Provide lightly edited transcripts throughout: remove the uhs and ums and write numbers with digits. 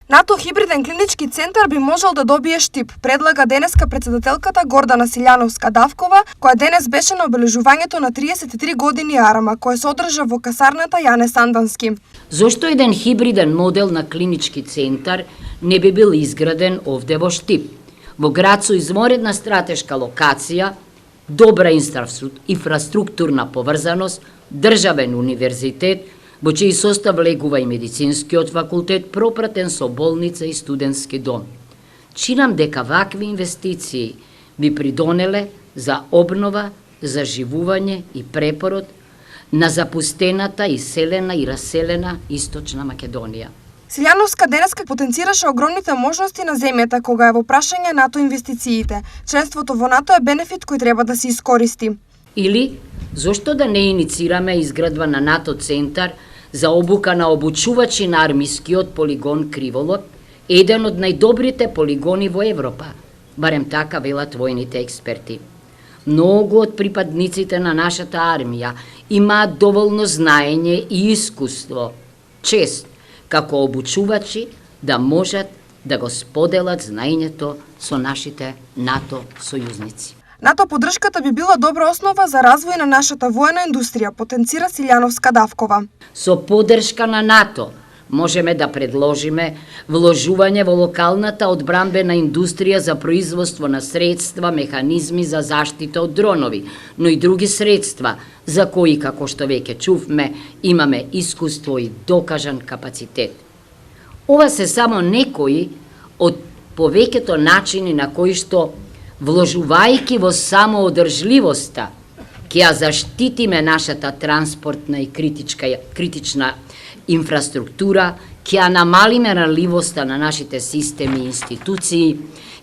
НАТО хибриден клинички центар би можел да добие штип, предлага денеска претседателката Гордана Силјановска-Давкова, која денес беше на обележувањето на 33 години арама, кој се одржа во касарната Јане Сандански. Зошто еден хибриден модел на клинички центар не би бил изграден овде во Штип? Во град со изморедна стратешка локација, добра инфраструктурна поврзаност, државен универзитет, во чиј состав легува и медицинскиот факултет, пропратен со болница и студентски дом. Чинам дека вакви инвестиции би придонеле за обнова, заживување и препород на запустената, иселена и раселена Источна Македонија. Силјановска денеска потенцираше огромните можности на земјата кога е во прашање НАТО инвестициите. Членството во НАТО е бенефит кој треба да се искористи. Или, зошто да не иницираме изградба на НАТО центар за обука на обучувачи на армискиот полигон Криволот, еден од најдобрите полигони во Европа, барем така велат војните експерти. Многу од припадниците на нашата армија имаат доволно знаење и искуство, чест, како обучувачи да можат да го споделат знаењето со нашите НАТО сојузници. НАТО поддршката би била добра основа за развој на нашата воена индустрија, потенцира Силјановска-Давкова. Со поддршка на НАТО можеме да предложиме вложување во локалната одбранбена индустрија за производство на средства, механизми за заштита од дронови, но и други средства за кои, како што веќе чувме, имаме искуство и докажан капацитет. Ова се само некои од повеќето начини на кои што, вложувајќи во самоодржливоста, ќе ја заштитиме нашата транспортна и критична инфраструктура, ќе ја намалиме ранливоста на нашите системи и институции,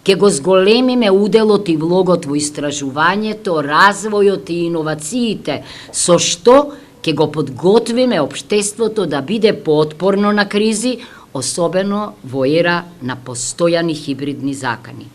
ќе го зголемиме уделот и влогот во истражувањето, развојот и иновациите, со што ќе го подготвиме општеството да биде поотпорно на кризи, особено во ера на постојани хибридни закани.